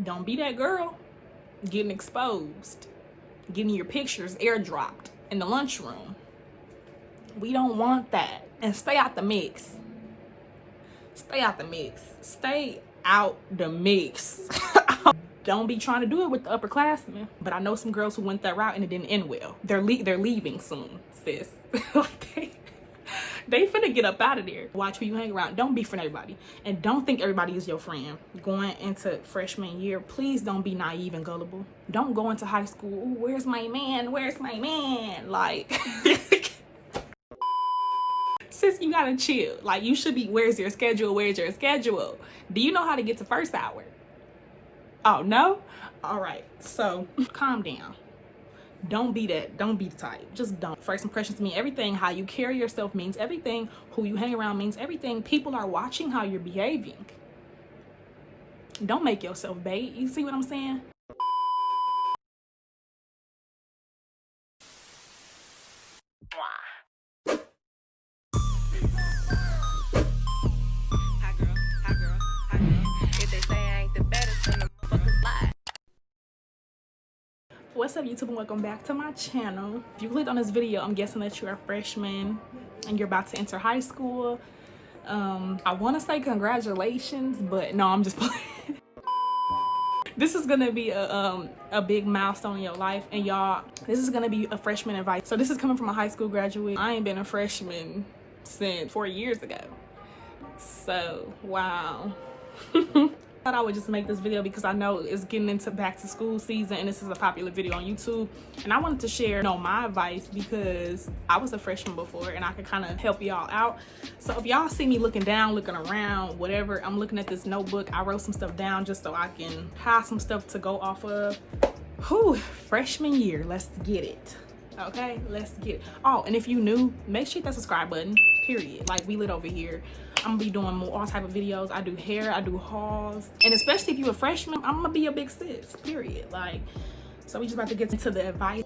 Don't be that girl getting exposed, getting your pictures airdropped in the lunchroom. We don't want that. And stay out the mix. Stay out the mix. Stay out the mix. Don't be trying to do it with the upperclassmen. But I know some girls who went that route and it didn't end well. They're leaving soon, sis. They finna get up out of there. Watch who you hang around. Don't be friend everybody. And don't think everybody is your friend. Going into freshman year, please don't be naive and gullible. Don't go into high school, ooh, where's my man? Where's my man? Like, sis, you gotta chill. Like, you should be, where's your schedule? Where's your schedule? Do you know how to get to first hour? Oh, no? All right, so calm down. Don't be that. Don't be the type. Just don't. First impressions mean everything. How you carry yourself means everything. Who you hang around means everything. People are watching how you're behaving. Don't make yourself bait. You see what I'm saying? What's up, YouTube, and welcome back to my channel. If you clicked on this video, I'm guessing that you're a freshman and you're about to enter high school. I want to say congratulations, but no, I'm just playing. This is gonna be a big milestone in your life, and y'all, this is gonna be a freshman advice. So this is coming from a high school graduate. I ain't been a freshman since 4 years ago. So wow. I thought I would just make this video because I know it's getting into back to school season and this is a popular video on YouTube, and I wanted to share my advice because I was a freshman before and I could kind of help y'all out. So if y'all see me looking down, looking around, whatever, I'm looking at this notebook. I wrote some stuff down just so I can have some stuff to go off of. Whew, freshman year, let's get it. Okay, let's get it. Oh, and if you new, make sure you hit that subscribe button, period. Like, we lit over here. I'm gonna be doing all type of videos. I do hair, I do hauls, and especially if you're a freshman, I'm gonna be a big sis, period. Like, so we just about to get into the advice.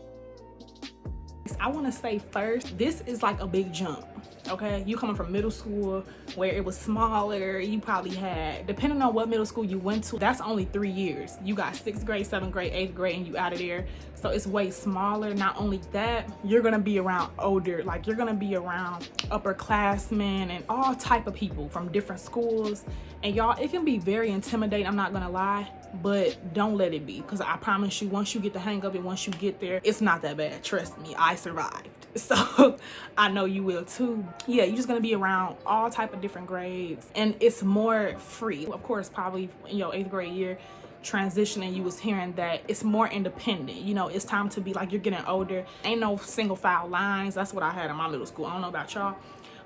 I want to say first, this is like a big jump. Okay, you coming from middle school where it was smaller. You probably had, depending on what middle school you went to, that's only 3 years. You got 6th grade, 7th grade, 8th grade, and you out of there. So it's way smaller. Not only that, you're gonna be around older, like you're gonna be around upperclassmen and all type of people from different schools. And y'all, it can be very intimidating, I'm not gonna lie, but don't let it be, because I promise you, once you get the hang of it, once you get there, it's not that bad. Trust me, I survived. So I know you will too. Yeah, you're just gonna be around all type of different grades, and it's more free. Of course, probably in your 8th grade year transitioning, you was hearing that it's more independent. You know, it's time to be like, you're getting older. Ain't no single file lines. That's what I had in my middle school. I don't know about y'all,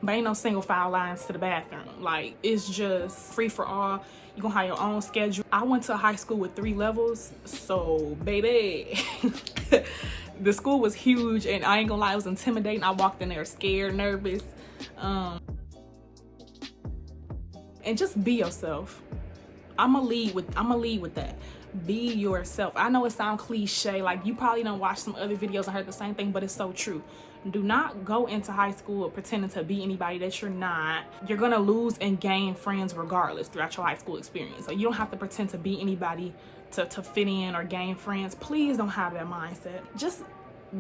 but ain't no single file lines to the bathroom. Like, it's just free for all. You're gonna have your own schedule. I went to high school with 3 levels, so baby. The school was huge, and I ain't gonna lie, it was intimidating. I walked in there scared, nervous. And just be yourself. I'ma lead with that. Be yourself. I know it sounds cliche, like you probably done watched some other videos and heard the same thing, but it's so true. Do not go into high school pretending to be anybody that you're not. You're gonna lose and gain friends regardless throughout your high school experience. So you don't have to pretend to be anybody to fit in or gain friends. Please don't have that mindset. Just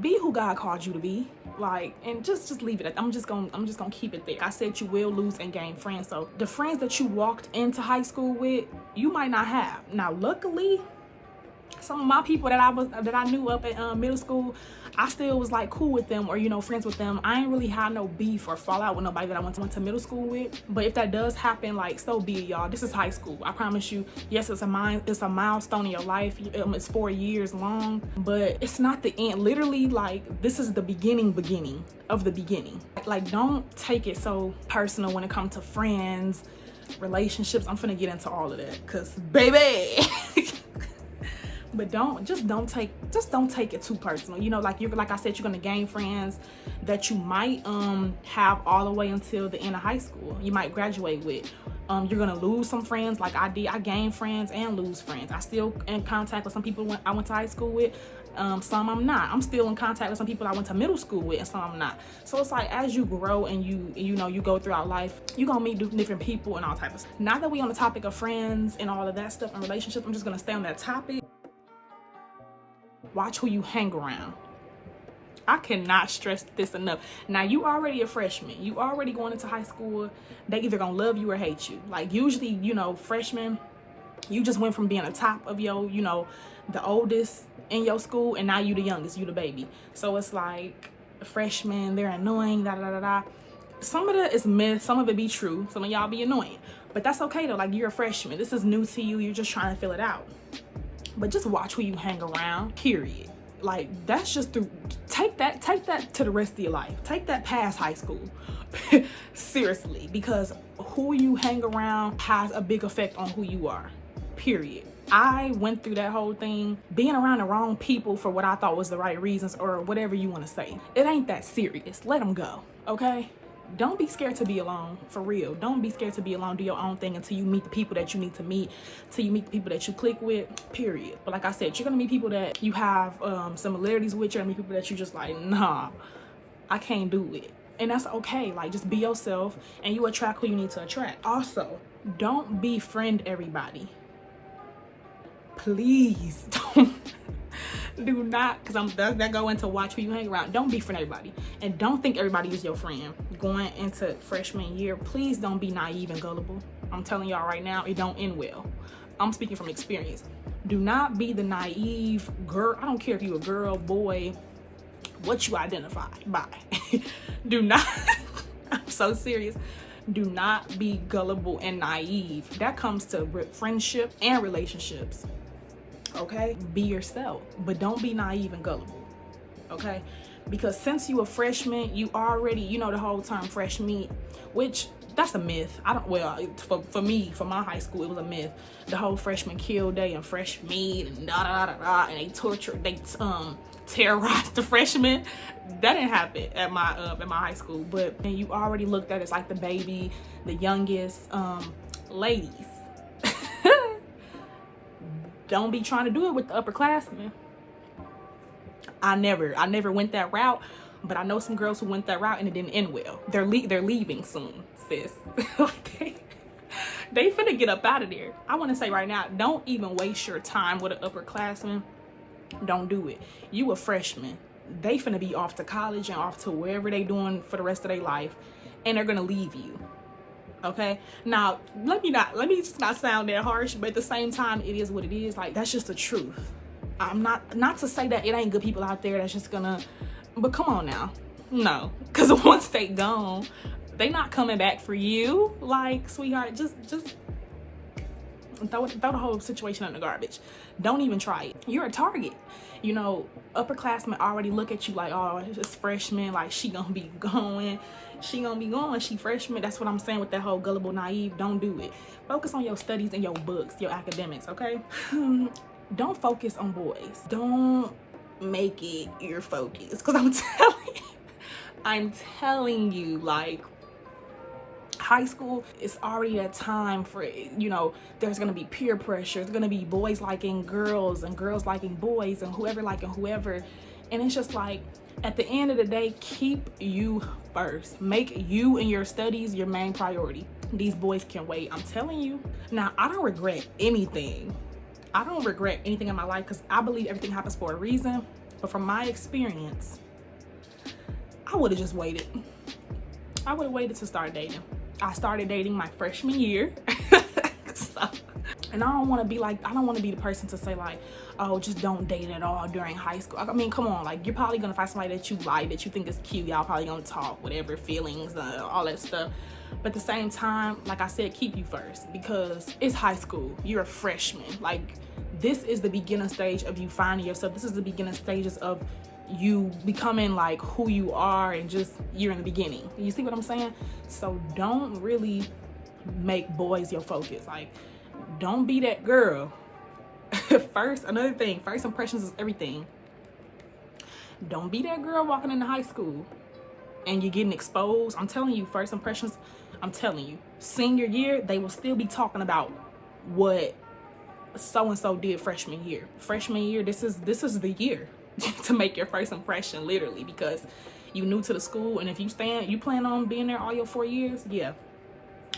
be who God called you to be. Like, and just leave it at that. I'm just gonna keep it there. I said you will lose and gain friends. So the friends that you walked into high school with, you might not have. Now, luckily, some of my people that I knew up at middle school, I still was like cool with them, or friends with them. I ain't really had no beef or fallout with nobody that I went to middle school with. But if that does happen, like, so be it, y'all. This is high school. I promise you. Yes, it's a milestone in your life. It's 4 years long, but it's not the end. Literally, like, this is the beginning of the beginning. Like, don't take it so personal when it comes to friends, relationships. I'm finna get into all of that, cause baby. But don't take it too personal. Like I said, you're gonna gain friends that you might have all the way until the end of high school. You might graduate with. You're gonna lose some friends like I did. I gained friends and lose friends. I still in contact with some people I went to high school with. Some I'm not. I'm still in contact with some people I went to middle school with, and some I'm not. So it's like, as you grow and you go throughout life, you're gonna meet different people and all types of stuff. Now that we on the topic of friends and all of that stuff and relationships, I'm just gonna stay on that topic. Watch who you hang around. I cannot stress this enough. Now, you already a freshman. You already going into high school. They either gonna love you or hate you. Like, usually, freshmen, you just went from being the top of your, the oldest in your school, and now you the youngest, you the baby. So it's like, freshmen, they're annoying, da da da da. Some of it is myth, some of it be true. Some of y'all be annoying. But that's okay though. Like, you're a freshman. This is new to you. You're just trying to fill it out. But just watch who you hang around, period. Like, that's just take that to the rest of your life. Take that past high school. Seriously, because who you hang around has a big effect on who you are, period. I went through that whole thing, being around the wrong people for what I thought was the right reasons, or whatever you want to say. It ain't that serious. Let them go, okay? Don't be scared to be alone, for real. Don't be scared to be alone. Do your own thing until you meet the people that you need to meet, till you meet the people that you click with, period. But like I said, you're gonna meet people that you have similarities with. You're gonna meet people that you just like, nah, I can't do it. And that's okay. Like, just be yourself, and you attract who you need to attract. Also, don't befriend everybody. Please don't. Do not, because that go into watch who you hang around. Don't befriend everybody, and don't think everybody is your friend. Going into freshman year, please don't be naive and gullible. I'm telling y'all right now, it don't end well. I'm speaking from experience. Do not be the naive girl. I don't care if you a girl, boy, what you identify by. Do not. I'm so serious. Do not be gullible and naive. That comes to friendship and relationships. Okay, be yourself, but don't be naive and gullible. Okay, because since you a freshman, you already, the whole term fresh meat, which that's a myth. For me, for my high school, it was a myth. The whole freshman kill day and fresh meat and da da da da, and they terrorized the freshmen. That didn't happen at my high school. But you already looked at as like the baby, the youngest. Ladies, don't be trying to do it with the upperclassmen. I never went that route, but I know some girls who went that route and it didn't end well. They're leaving soon, sis. They finna get up out of there. I want to say right now, don't even waste your time with an upperclassman. Don't do it. You a freshman. They finna be off to college and off to wherever they doing for the rest of their life, and they're gonna leave you. Okay, now let me just not sound that harsh, but at the same time, it is what it is. Like, that's just the truth. I'm not to say that it ain't good people out there that's just gonna, but come on now, no, because once they gone, they not coming back for you. Like, sweetheart, just throw the whole situation in the garbage. Don't even try it. You're a target. Upperclassmen already look at you like, oh, it's freshman, like she gonna be going, she freshman. That's what I'm saying with that whole gullible, naive. Don't do it. Focus on your studies and your books, your academics, okay? Don't focus on boys. Don't make it your focus, because I'm telling you, like, high school is already a time for, there's gonna be peer pressure. There's gonna be boys liking girls and girls liking boys and whoever liking whoever. And it's just like, at the end of the day, keep you first. Make you and your studies your main priority. These boys can wait. I'm telling you. Now, I don't regret anything. I don't regret anything in my life, because I believe everything happens for a reason. But from my experience, I would have just waited. I would have waited to start dating. I started dating my freshman year. And I don't want to be the person to say like, oh, just don't date at all during high school. I mean, come on, like, you're probably gonna find somebody that you like, that you think is cute. Y'all probably gonna talk, whatever, feelings, all that stuff. But at the same time, like I said, keep you first, because it's high school. You're a freshman. Like, this is the beginning stage of you finding yourself. This is the beginning stages of you becoming like who you are, and just, you're in the beginning. You see what I'm saying? So don't really make boys your focus. Like, don't be that girl. Another thing, first impressions is everything. Don't be that girl walking into high school and you're getting exposed. I'm telling you, first impressions I'm telling you, senior year, they will still be talking about what so-and-so did freshman year. Freshman year, this is the year to make your first impression, literally, because you new to the school, and if you plan on being there all your 4 years, yeah,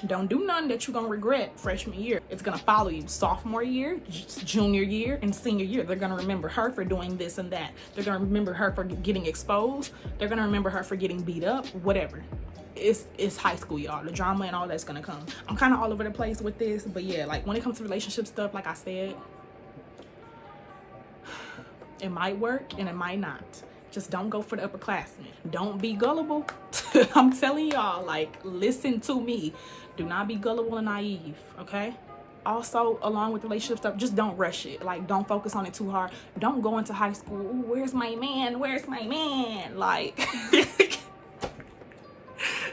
don't do nothing that you're gonna regret freshman year. It's gonna follow you sophomore year, junior year, and senior year. They're gonna remember her for doing this and that. They're gonna remember her for getting exposed. They're gonna remember her for getting beat up, whatever. It's high school, y'all. The drama and all that's gonna come. I'm kind of all over the place with this, but yeah, like when it comes to relationship stuff, like I said, it might work and it might not. Just don't go for the upperclassmen. Don't be gullible. I'm telling y'all, like, listen to me. Do not be gullible and naive, okay? Also, along with relationship stuff, just don't rush it. Like, don't focus on it too hard. Don't go into high school, ooh, where's my man? Where's my man? Like,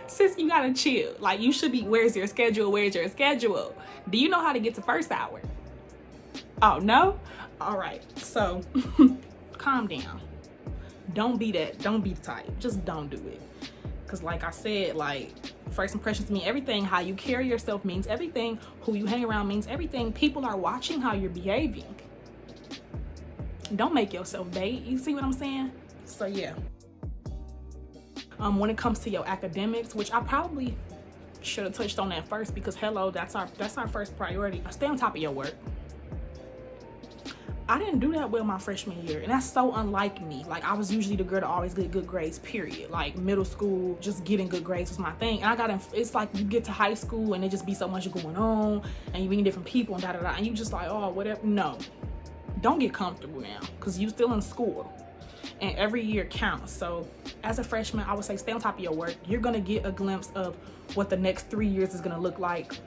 sis, you gotta chill. Like, you should be, where's your schedule? Where's your schedule? Do you know how to get to first hour? Oh, no? All right, so calm down. Don't be the type. Just don't do it. Because like I said, like, first impressions mean everything. How you carry yourself means everything. Who you hang around means everything. People are watching how you're behaving. Don't make yourself bait. You see what I'm saying? So yeah. When it comes to your academics, which I probably should have touched on that first, because hello, that's our first priority. Stay on top of your work. I didn't do that well my freshman year, and that's so unlike me. Like, I was usually the girl to always get good grades, period. Like, middle school, just getting good grades was my thing. And it's like you get to high school and it just be so much going on, and you meet different people and da-da-da, and you just like, oh, whatever. No, don't get comfortable now, because you still in school, and every year counts. So as a freshman, I would say stay on top of your work. You're gonna get a glimpse of what the next 3 years is gonna look like,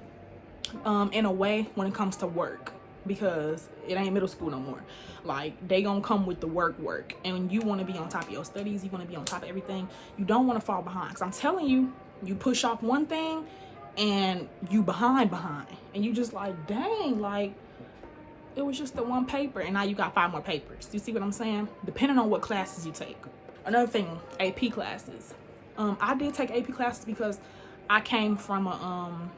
in a way, when it comes to work. Because it ain't middle school no more. Like, they gonna come with the work, and you want to be on top of your studies. You want to be on top of everything. You don't want to fall behind, because I'm telling you, you push off one thing and you behind, and you just like, dang, like, it was just the one paper and now you got 5 more papers. You see what I'm saying? Depending on what classes you take. Another thing, AP classes. I did take AP classes because I came from a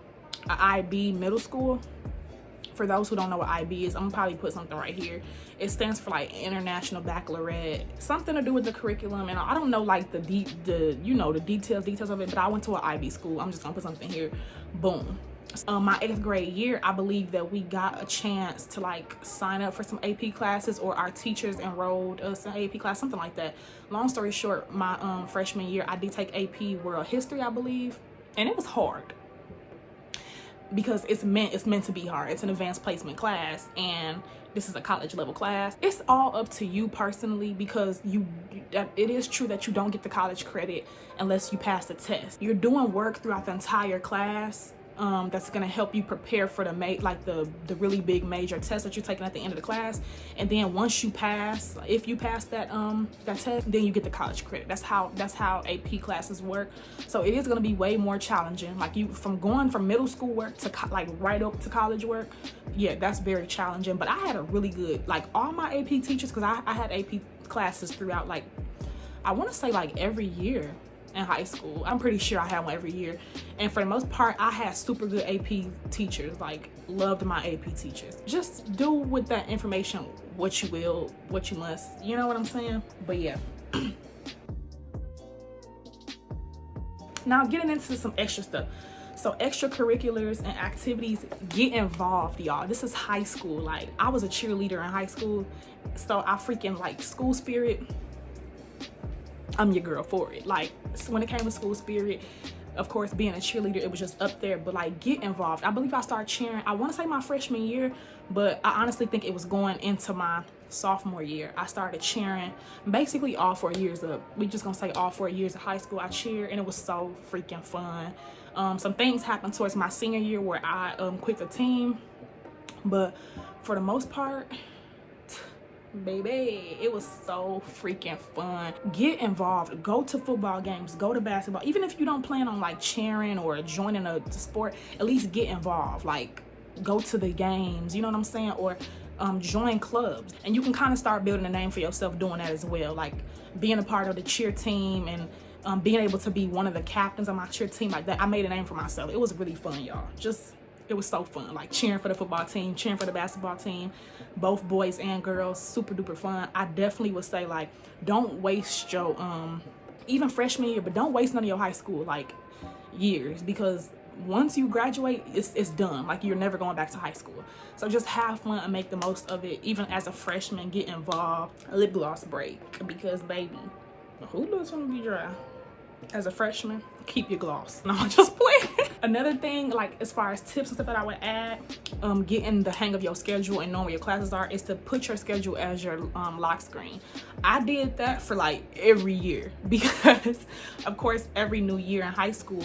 IB middle school. For those who don't know what IB is, I'm gonna probably put something right here. It stands for like International Baccalaureate, something to do with the curriculum, and I don't know like the details of it, but I went to an IB school. I'm just gonna put something here. Boom. My 8th grade year, I believe that we got a chance to like sign up for some AP classes, or our teachers enrolled us in AP class, something like that. Long story short, my freshman year, I did take AP World History, I believe, and it was hard. Because it's meant to be hard. It's an advanced placement class, and this is a college level class. It's all up to you personally, because it is true that you don't get the college credit unless you pass the test. You're doing work throughout the entire class that's gonna help you prepare for the really big major test that you're taking at the end of the class. And then once you pass, if you pass that test, then you get the college credit. That's how AP classes work. So it is gonna be way more challenging. Like, you from going from middle school work to like right up to college work, yeah, that's very challenging. But I had a really good, like, all my AP teachers, because I had AP classes throughout, like, I want to say like every year in high school. I'm pretty sure I had one every year, and for the most part I had super good AP teachers. Like, loved my AP teachers. Just do with that information what you will, what you must, you know what I'm saying? But yeah. Now getting into some extra stuff. So extracurriculars and activities, get involved, y'all. This is high school. Like, I was a cheerleader in high school, so I freaking like school spirit. I'm your girl for it. Like, so when it came to school spirit, of course, being a cheerleader, it was just up there. But like, get involved. I believe I started cheering, I want to say my freshman year, but I honestly think it was going into my sophomore year. I started cheering basically all 4 years of, we just gonna say all 4 years of high school. I cheered, and it was so freaking fun. Some things happened towards my senior year where I quit the team, but for the most part, baby, it was so freaking fun. Get involved. Go to football games, go to basketball. Even if you don't plan on like cheering or joining a sport, at least get involved. Like, go to the games, you know what I'm saying? Or join clubs, and you can kind of start building a name for yourself doing that as well. Like, being a part of the cheer team and being able to be one of the captains of my cheer team like that. I made a name for myself. It was really fun, y'all. It was so fun, like cheering for the football team, cheering for the basketball team, both boys and girls. Super duper fun. I definitely would say, like, don't waste your even freshman year, but don't waste none of your high school like years, because once you graduate, it's done. Like, you're never going back to high school. So just have fun and make the most of it. Even as a freshman, get involved. Lip gloss break, because baby, who doesn't want to be dry? As a freshman, keep your gloss. No, just play. Another thing, like as far as tips and stuff that I would add, getting the hang of your schedule and knowing where your classes are, is to put your schedule as your lock screen. I did that for like every year, because of course every new year in high school,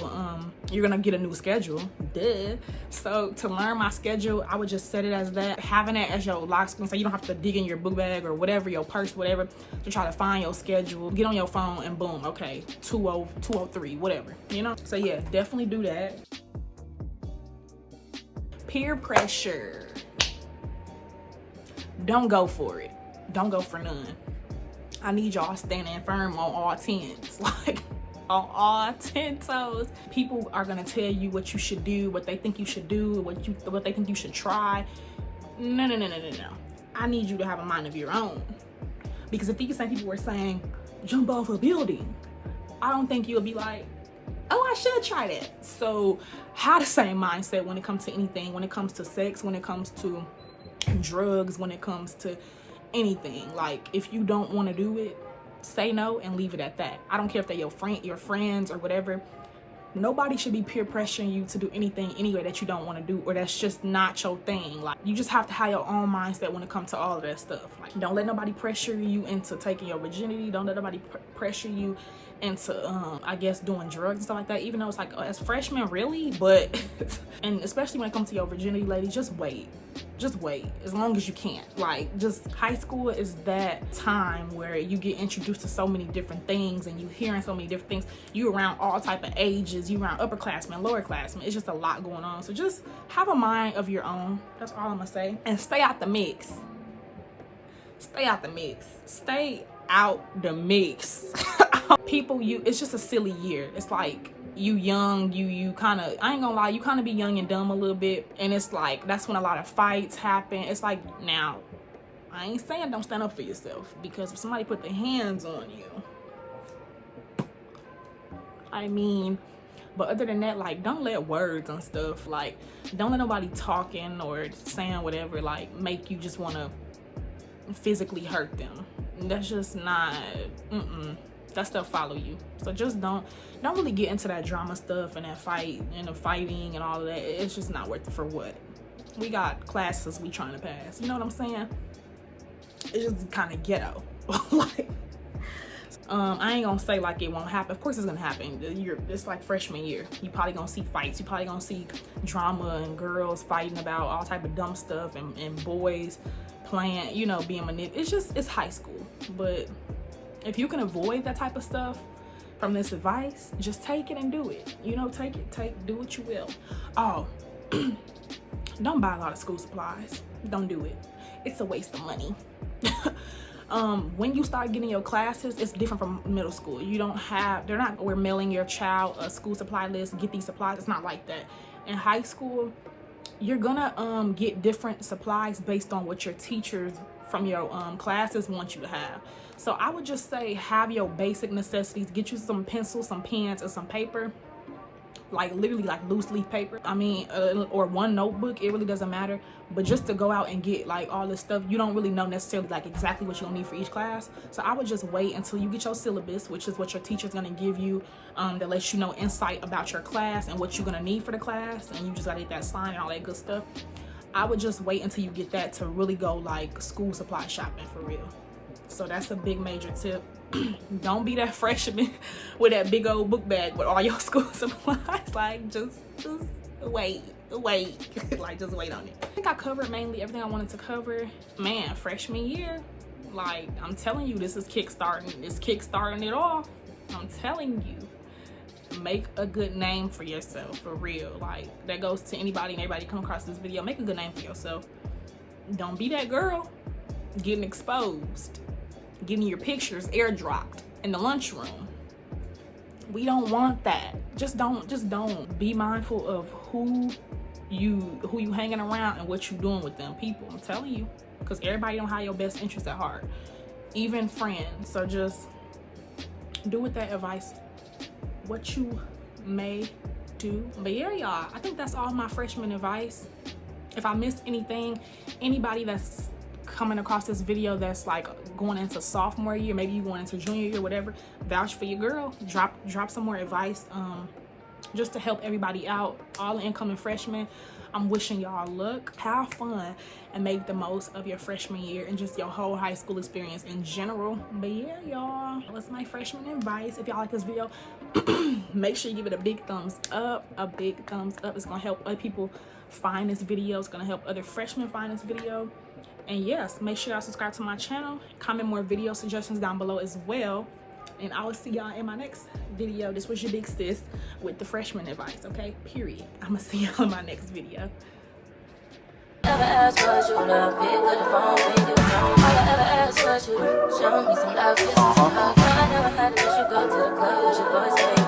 you're gonna get a new schedule, duh. So to learn my schedule, I would just set it as that, having it as your lock screen, so you don't have to dig in your book bag or whatever, your purse, whatever, to try to find your schedule. Get on your phone and boom, okay, 203, whatever, you know. So yeah, definitely do that. Peer pressure, don't go for it. Don't go for none. I need y'all standing firm on all 10s, like on all 10 toes. People are gonna tell you what you should do, what they think you should do, what they think you should try. No. I need you to have a mind of your own, because if these same people were saying jump off a building, I don't think you'll be like, oh, I should try that. So have the same mindset when it comes to anything, when it comes to sex, when it comes to drugs, when it comes to anything. Like, if you don't want to do it, say no and leave it at that. I don't care if they're your friends or whatever. Nobody should be peer pressuring you to do anything anyway that you don't want to do, or that's just not your thing. Like, you just have to have your own mindset when it comes to all of that stuff. Like, don't let nobody pressure you into taking your virginity. Don't let nobody pressure you into I guess doing drugs and stuff like that, even though it's like, as freshmen, really? But and especially when it comes to your virginity, ladies, just wait as long as you can. Like, just high school is that time where you get introduced to so many different things, and you hearing so many different things. You around all type of ages, you around upperclassmen, lowerclassmen. It's just a lot going on. So just have a mind of your own. That's all I'm gonna say. And stay out the mix. Stay out the mix. People, it's just a silly year. It's like, you young, you kind of, I ain't gonna lie, you kind of be young and dumb a little bit, and it's like, that's when a lot of fights happen. It's like, now, I ain't saying don't stand up for yourself, because if somebody put their hands on you, I mean, but other than that, like, don't let words and stuff, like, don't let nobody talking or saying whatever, like, make you just want to physically hurt them. That's just not, that stuff follow you. So just don't really get into that drama stuff and that fight and the fighting and all of that. It's just not worth it. For what? We got classes we trying to pass, you know what I'm saying? It's just kind of ghetto. Like, I ain't gonna say like it won't happen. Of course it's gonna happen. It's like freshman year. You probably gonna see fights. You probably gonna see drama and girls fighting about all type of dumb stuff, and boys playing, you know, being manipulated. It's high school. But if you can avoid that type of stuff from this advice, just take it and do it. You know, do what you will. Oh, don't buy a lot of school supplies. Don't do it. It's a waste of money. When you start getting your classes, it's different from middle school. We're mailing your child a school supply list, get these supplies. It's not like that. In high school, you're gonna get different supplies based on what your teachers from your classes want you to have. So I would just say, have your basic necessities. Get you some pencils, some pens, and some paper, like literally like loose leaf paper. I mean, or one notebook. It really doesn't matter. But just to go out and get like all this stuff, you don't really know necessarily like exactly what you're gonna need for each class. So I would just wait until you get your syllabus, which is what your teacher's gonna give you, that lets you know insight about your class and what you're gonna need for the class, and you just gotta get that sign and all that good stuff. I would just wait until you get that to really go like school supply shopping for real. So that's a big major tip. Don't be that freshman with that big old book bag with all your school supplies. Like, just wait. Like, just wait on it. I think I covered mainly everything I wanted to cover. Man, freshman year, like, I'm telling you, this is kickstarting it off. I'm telling you, make a good name for yourself, for real. Like, that goes to anybody and everybody come across this video. Make a good name for yourself. Don't be that girl getting exposed, getting your pictures airdropped in the lunchroom. We don't want that. Just don't. Be mindful of who you hanging around and what you doing with them people. I'm telling you, because everybody don't have your best interest at heart, even friends. So just do with that advice what you may do. But yeah, y'all, I think that's all my freshman advice. If I missed anything, anybody that's coming across this video that's like going into sophomore year, maybe you going into junior year, whatever, vouch for your girl. Drop some more advice just to help everybody out. All the incoming freshmen, I'm wishing y'all luck, have fun, and make the most of your freshman year and just your whole high school experience in general. But yeah, y'all, that's my freshman advice. If y'all like this video, make sure you give it a big thumbs up. It's gonna help other people find this video. It's gonna help other freshmen find this video. And yes, make sure y'all subscribe to my channel. Comment more video suggestions down below as well. And I will see y'all in my next video. This was your big sis with the freshman advice, okay? Period. I'm gonna see y'all in my next video. Ever asked what you love, pick up the phone when you home. All I ever asked was you show me some love, kiss me some hug. I never had to let you go to the club with your boys, baby.